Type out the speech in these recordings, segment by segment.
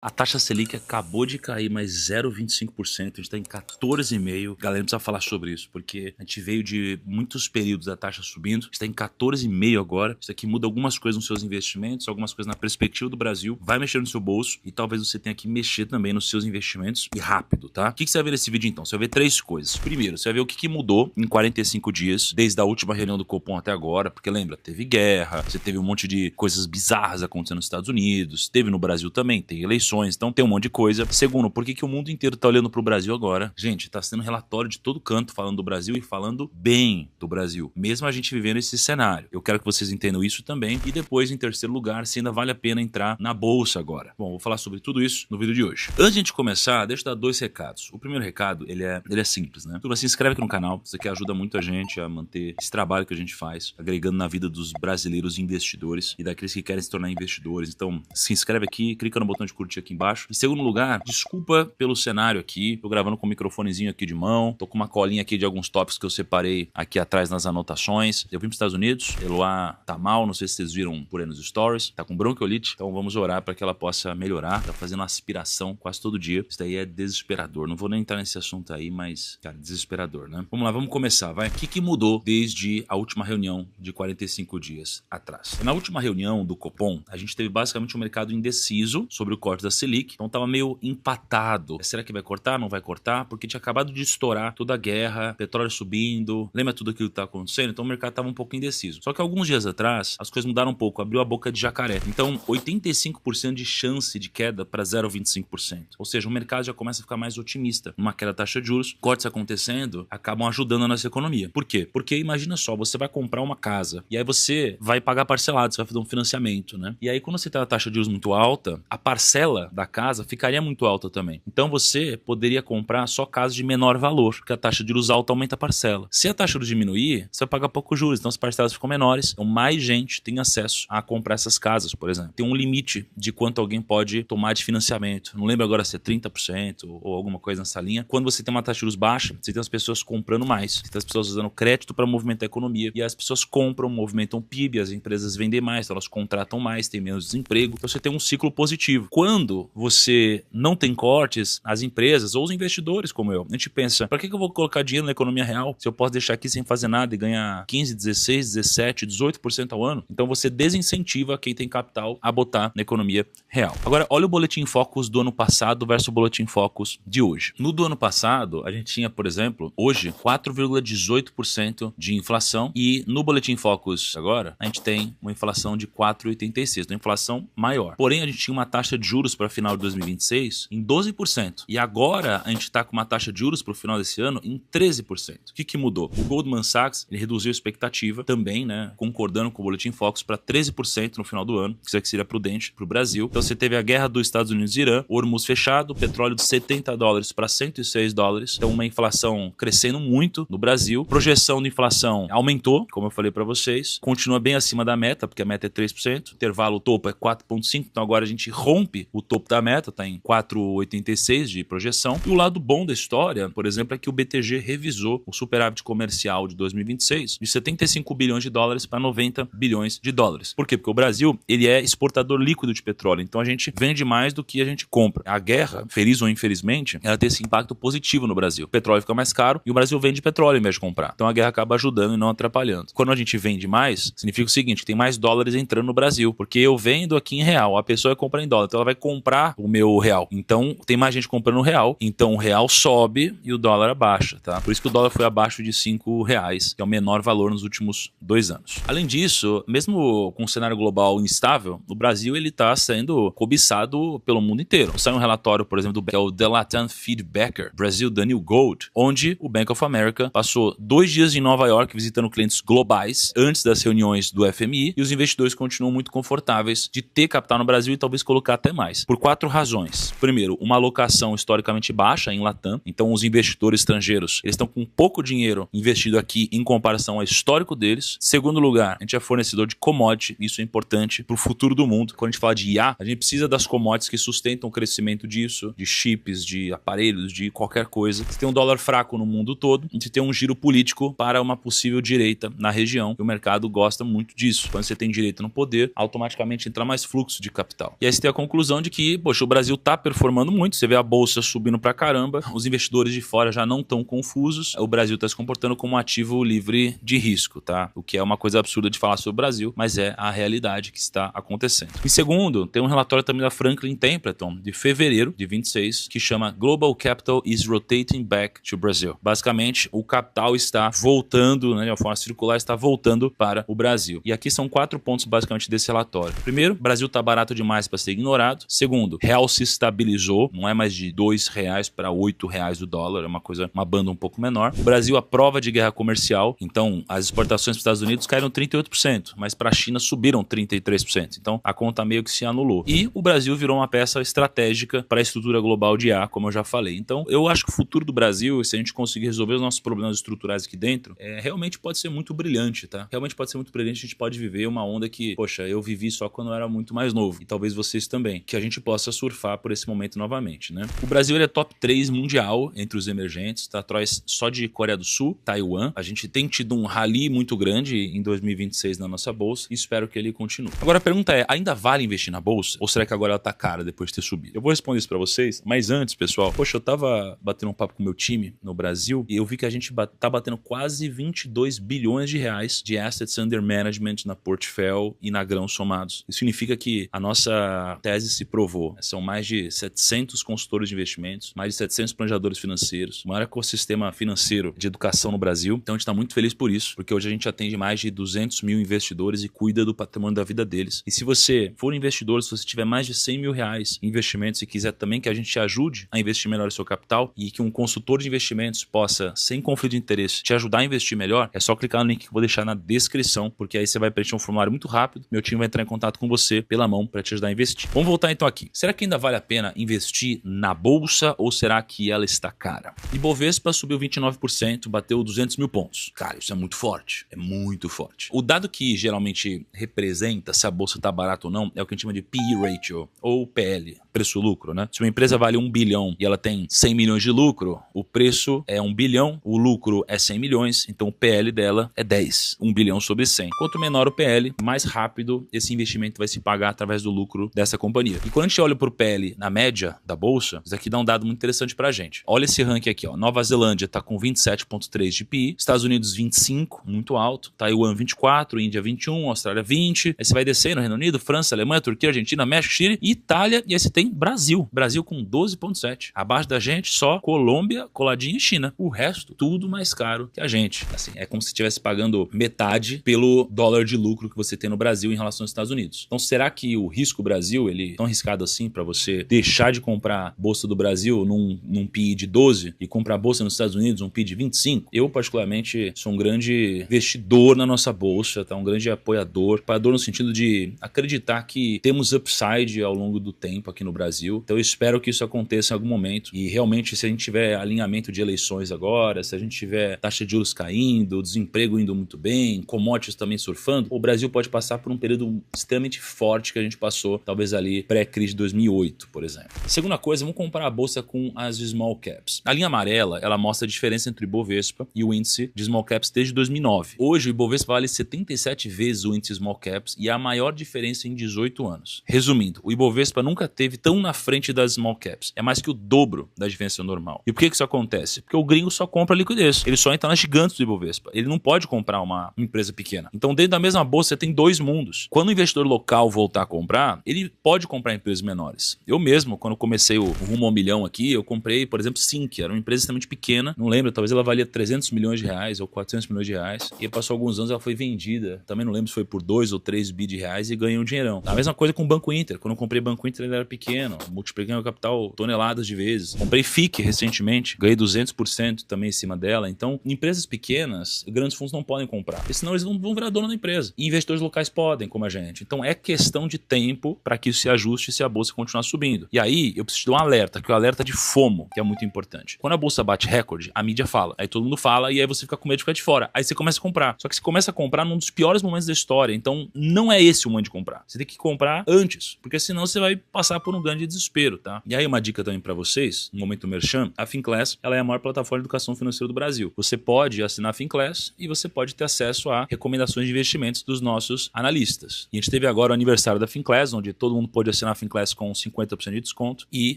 A taxa Selic acabou de cair mais 0,25%, a gente está em 14,5%. Galera, precisa falar sobre isso, porque a gente veio de muitos períodos da taxa subindo, a gente está em 14,5% agora. Isso aqui muda algumas coisas nos seus investimentos, algumas coisas na perspectiva do Brasil, vai mexer no seu bolso e talvez você tenha que mexer também nos seus investimentos e rápido, tá? O que você vai ver nesse vídeo então? Você vai ver três coisas. Primeiro, você vai ver o que mudou em 45 dias, desde a última reunião do Copom até agora, porque lembra, teve guerra, você teve um monte de coisas bizarras acontecendo nos Estados Unidos, teve no Brasil também, tem eleições. Então tem um monte de coisa. Segundo, por que o mundo inteiro tá olhando pro Brasil agora? Gente, tá sendo relatório de todo canto falando do Brasil e falando bem do Brasil, mesmo a gente vivendo esse cenário. Eu quero que vocês entendam isso também. E depois, em terceiro lugar, se ainda vale a pena entrar na bolsa agora. Bom, vou falar sobre tudo isso no vídeo de hoje. Antes de a gente começar, deixa eu dar dois recados. O primeiro recado, ele é simples, né? Se inscreve aqui no canal, isso aqui ajuda muito a gente a manter esse trabalho que a gente faz, agregando na vida dos brasileiros investidores e daqueles que querem se tornar investidores. Então, se inscreve aqui, clica no botão de curtir aqui embaixo. Em segundo lugar, desculpa pelo cenário aqui, tô gravando com o microfonezinho aqui de mão, tô com uma colinha aqui de alguns tópicos que eu separei aqui atrás nas anotações. Eu vim para os Estados Unidos, Eloá tá mal, não sei se vocês viram por aí nos stories, tá com bronquiolite, então vamos orar para que ela possa melhorar, tá fazendo uma aspiração quase todo dia. Isso daí é desesperador, não vou nem entrar nesse assunto aí, mas, cara, desesperador, né? Vamos lá, vamos começar, vai. O que mudou desde a última reunião de 45 dias atrás? Na última reunião do Copom, a gente teve basicamente um mercado indeciso sobre o corte da Selic, então tava meio empatado. Será que vai cortar? Não vai cortar? Porque tinha acabado de estourar toda a guerra, petróleo subindo, lembra tudo aquilo que tá acontecendo? Então o mercado tava um pouco indeciso. Só que alguns dias atrás, as coisas mudaram um pouco, abriu a boca de jacaré. Então 85% de chance de queda para 0,25%. Ou seja, o mercado já começa a ficar mais otimista. Uma queda da taxa de juros, cortes acontecendo, acabam ajudando a nossa economia. Por quê? Porque imagina só, você vai comprar uma casa e aí você vai pagar parcelado, você vai fazer um financiamento, né? E aí quando você tem a taxa de juros muito alta, a parcela da casa ficaria muito alta também. Então você poderia comprar só casas de menor valor, porque a taxa de juros alta aumenta a parcela. Se a taxa de juros diminuir, você vai pagar pouco juros, então as parcelas ficam menores. Então mais gente tem acesso a comprar essas casas, por exemplo. Tem um limite de quanto alguém pode tomar de financiamento. Não lembro agora se é 30% ou alguma coisa nessa linha. Quando você tem uma taxa de juros baixa, você tem as pessoas comprando mais. Você tem as pessoas usando crédito para movimentar a economia. E as pessoas compram, movimentam o PIB, as empresas vendem mais, então elas contratam mais, tem menos desemprego. Então você tem um ciclo positivo. Quando você não tem cortes, as empresas ou os investidores como eu, a gente pensa, para que eu vou colocar dinheiro na economia real se eu posso deixar aqui sem fazer nada e ganhar 15, 16, 17, 18% ao ano? Então você desincentiva quem tem capital a botar na economia real. Agora, olha o Boletim Focus do ano passado versus o Boletim Focus de hoje. No do ano passado, a gente tinha, por exemplo, hoje, 4,18% de inflação e no Boletim Focus agora, a gente tem uma inflação de 4,86%, uma inflação maior. Porém, a gente tinha uma taxa de juros para final de 2026 em 12%. E agora a gente está com uma taxa de juros para o final desse ano em 13%. O que mudou? O Goldman Sachs ele reduziu a expectativa também, né, concordando com o Boletim Focus para 13% no final do ano, que isso aqui seria prudente para o Brasil. Então você teve a guerra dos Estados Unidos e Irã, Hormuz fechado, petróleo de $70 para $106. Então uma inflação crescendo muito no Brasil. Projeção de inflação aumentou, como eu falei para vocês, continua bem acima da meta, porque a meta é 3%, o intervalo topo é 4,5%, então agora a gente rompe o topo da meta, está em 4,86 de projeção. E o lado bom da história, por exemplo, é que o BTG revisou o superávit comercial de 2026 de 75 bilhões de dólares para 90 bilhões de dólares. Por quê? Porque o Brasil ele é exportador líquido de petróleo, então a gente vende mais do que a gente compra. A guerra, feliz ou infelizmente, ela tem esse impacto positivo no Brasil. O petróleo fica mais caro e o Brasil vende petróleo em vez de comprar. Então a guerra acaba ajudando e não atrapalhando. Quando a gente vende mais, significa o seguinte, que tem mais dólares entrando no Brasil, porque eu vendo aqui em real, a pessoa vai comprar em dólar, então ela vai comprar o meu real. Então tem mais gente comprando real, então o real sobe e o dólar abaixa, tá? Por isso que o dólar foi abaixo de R$5, que é o menor valor nos últimos 2 anos. Além disso, mesmo com um cenário global instável, o Brasil ele tá sendo cobiçado pelo mundo inteiro. Saiu um relatório, por exemplo, que é o The Latam Feedbacker, Brasil The New Gold, onde o Bank of America passou 2 dias em Nova York visitando clientes globais antes das reuniões do FMI e os investidores continuam muito confortáveis de ter capital no Brasil e talvez colocar até mais. Por 4 razões. Primeiro, uma alocação historicamente baixa em Latam, então os investidores estrangeiros eles estão com pouco dinheiro investido aqui em comparação ao histórico deles. Segundo lugar, a gente é fornecedor de commodity, isso é importante para o futuro do mundo. Quando a gente fala de IA, a gente precisa das commodities que sustentam o crescimento disso, de chips, de aparelhos, de qualquer coisa. Você tem um dólar fraco no mundo todo, e você tem um giro político para uma possível direita na região, e o mercado gosta muito disso. Quando você tem direita no poder, automaticamente entra mais fluxo de capital. E aí você tem a conclusão de de que, poxa, o Brasil tá performando muito, você vê a bolsa subindo pra caramba, os investidores de fora já não estão confusos, o Brasil tá se comportando como um ativo livre de risco, tá? O que é uma coisa absurda de falar sobre o Brasil, mas é a realidade que está acontecendo. E segundo, tem um relatório também da Franklin Templeton, de fevereiro de 26, que chama Global Capital is Rotating Back to Brazil. Basicamente, o capital está voltando, né, de uma forma circular, está voltando para o Brasil. E aqui são 4 pontos basicamente desse relatório. Primeiro, o Brasil está barato demais para ser ignorado. Segundo, real se estabilizou, não é mais de R$2 para R$8 o dólar, é uma banda um pouco menor. O Brasil, a prova de guerra comercial, então as exportações para os Estados Unidos caíram 38%, mas para a China subiram 33%. Então a conta meio que se anulou. E o Brasil virou uma peça estratégica para a estrutura global de IA, como eu já falei. Então eu acho que o futuro do Brasil, se a gente conseguir resolver os nossos problemas estruturais aqui dentro, realmente pode ser muito brilhante, tá? Realmente pode ser muito brilhante, a gente pode viver uma onda que, poxa, eu vivi só quando eu era muito mais novo, e talvez vocês também, que a gente possa surfar por esse momento novamente, né? O Brasil, ele é top 3 mundial entre os emergentes, tá? Atrás só de Coreia do Sul, Taiwan. A gente tem tido um rally muito grande em 2026 na nossa bolsa e espero que ele continue. Agora a pergunta é, ainda vale investir na bolsa? Ou será que agora ela tá cara depois de ter subido? Eu vou responder isso pra vocês, mas antes, pessoal, poxa, eu tava batendo um papo com o meu time no Brasil e eu vi que a gente tá batendo quase 22 bilhões de reais de assets under management na Portfel e na Grão somados. Isso significa que a nossa tese se provou. São mais de 700 consultores de investimentos, mais de 700 planejadores financeiros, o maior ecossistema financeiro de educação no Brasil. Então a gente está muito feliz por isso, porque hoje a gente atende mais de 200 mil investidores e cuida do patrimônio da vida deles. E se você for investidor, se você tiver mais de 100 mil reais em investimentos e quiser também que a gente te ajude a investir melhor o seu capital e que um consultor de investimentos possa, sem conflito de interesse, te ajudar a investir melhor, é só clicar no link que eu vou deixar na descrição, porque aí você vai preencher um formulário muito rápido, meu time vai entrar em contato com você pela mão para te ajudar a investir. Vamos voltar então aqui. Será que ainda vale a pena investir na bolsa ou será que ela está cara? Ibovespa subiu 29%, bateu 200 mil pontos. Cara, isso é muito forte. É muito forte. O dado que geralmente representa se a bolsa está barata ou não é o que a gente chama de P/E ratio, ou PL, preço-lucro, né? Se uma empresa vale 1 bilhão e ela tem 100 milhões de lucro, o preço é 1 bilhão, o lucro é 100 milhões, então o PL dela é 10. 1 bilhão sobre 100. Quanto menor o PL, mais rápido esse investimento vai se pagar através do lucro dessa companhia. E quando a gente olha para o PL na média da bolsa, isso aqui dá um dado muito interessante pra gente. Olha esse ranking aqui, ó. Nova Zelândia está com 27,3 de PI, Estados Unidos 25, muito alto, Taiwan 24, Índia 21, Austrália 20, aí você vai descendo, Reino Unido, França, Alemanha, Turquia, Argentina, México, Chile, Itália, e aí você tem Brasil. Brasil com 12,7. Abaixo da gente, só Colômbia, coladinha e China. O resto, tudo mais caro que a gente. Assim, é como se estivesse pagando metade pelo dólar de lucro que você tem no Brasil em relação aos Estados Unidos. Então, será que o risco Brasil, ele é tão arriscado assim para você deixar de comprar bolsa do Brasil num PI de 12 e comprar bolsa nos Estados Unidos um PI de 25? Eu, particularmente, sou um grande investidor na nossa bolsa, tá? Um grande apoiador no sentido de acreditar que temos upside ao longo do tempo aqui no Brasil. Então eu espero que isso aconteça em algum momento e realmente se a gente tiver alinhamento de eleições agora, se a gente tiver taxa de juros caindo, desemprego indo muito bem, commodities também surfando, o Brasil pode passar por um período extremamente forte que a gente passou, talvez ali pré-crise de 2008, por exemplo. Segunda coisa, vamos comparar a bolsa com as small caps. A linha amarela, ela mostra a diferença entre o Ibovespa e o índice de small caps desde 2009. Hoje o Ibovespa vale 77 vezes o índice small caps e é a maior diferença em 18 anos. Resumindo, o Ibovespa nunca teve tão na frente das small caps. É mais que o dobro da diferença normal. E por que isso acontece? Porque o gringo só compra liquidez. Ele só entra nas gigantes do Ibovespa. Ele não pode comprar uma empresa pequena. Então, dentro da mesma bolsa, você tem dois mundos. Quando o investidor local voltar a comprar, ele pode comprar empresas menores. Eu mesmo, quando comecei o rumo ao milhão aqui, eu comprei, por exemplo, Sync. Era uma empresa extremamente pequena. Não lembro, talvez ela valia 300 milhões de reais ou 400 milhões de reais. E passou alguns anos, ela foi vendida. Também não lembro se foi por 2 ou 3 bi de reais e ganhei um dinheirão. A mesma coisa com o Banco Inter. Quando eu comprei Banco Inter, ele era pequeno. Multipliquei meu capital toneladas de vezes. Comprei FIC recentemente. Ganhei 200% também em cima dela. Então, empresas pequenas, grandes fundos não podem comprar. Porque senão eles não vão virar dono da empresa. E investidores locais podem, como a gente. Então, é questão de tempo para que isso se ajuste se a bolsa continuar subindo. E aí, eu preciso de um alerta, que é o alerta de FOMO, que é muito importante. Quando a bolsa bate recorde, a mídia fala. Aí todo mundo fala e aí você fica com medo de ficar de fora. Aí você começa a comprar. Só que você começa a comprar num dos piores momentos da história. Então, não é esse o momento de comprar. Você tem que comprar antes, porque senão você vai passar por um grande desespero, tá? E aí, uma dica também para vocês, no momento merchan, a Finclass, ela é a maior plataforma de educação financeira do Brasil. Você pode assinar a Finclass e você pode ter acesso a recomendações de investimentos dos nossos analistas. E a gente teve agora o aniversário da Finclass, onde todo mundo pôde assinar Finclass com 50% de desconto e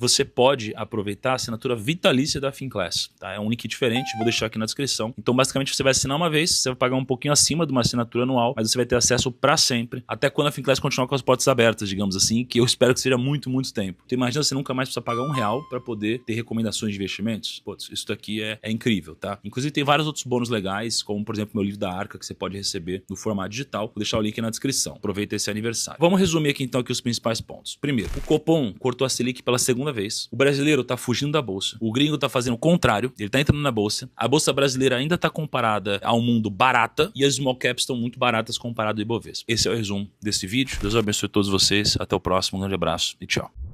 você pode aproveitar a assinatura vitalícia da Finclass, tá? É um link diferente, vou deixar aqui na descrição. Então, basicamente, você vai assinar uma vez, você vai pagar um pouquinho acima de uma assinatura anual, mas você vai ter acesso para sempre, até quando a Finclass continuar com as portas abertas, digamos assim, que eu espero que seja muito, muito tempo. Então, imagina você nunca mais precisa pagar R$1 para poder ter recomendações de investimentos. Putz, isso daqui é incrível, tá? Inclusive, tem vários outros bônus legais, como, por exemplo, meu livro da Arca, que você pode receber no formato digital. Vou deixar o link na descrição. Aproveita esse aniversário. Vamos resumir aqui, então, os principais pontos. Primeiro, o Copom cortou a Selic pela segunda vez. O brasileiro tá fugindo da bolsa. O gringo tá fazendo o contrário. Ele tá entrando na bolsa. A bolsa brasileira ainda tá comparada ao mundo barata e as small caps estão muito baratas comparado ao Ibovespa. Esse é o resumo desse vídeo. Deus abençoe todos vocês. Até o próximo. Um grande abraço e tchau.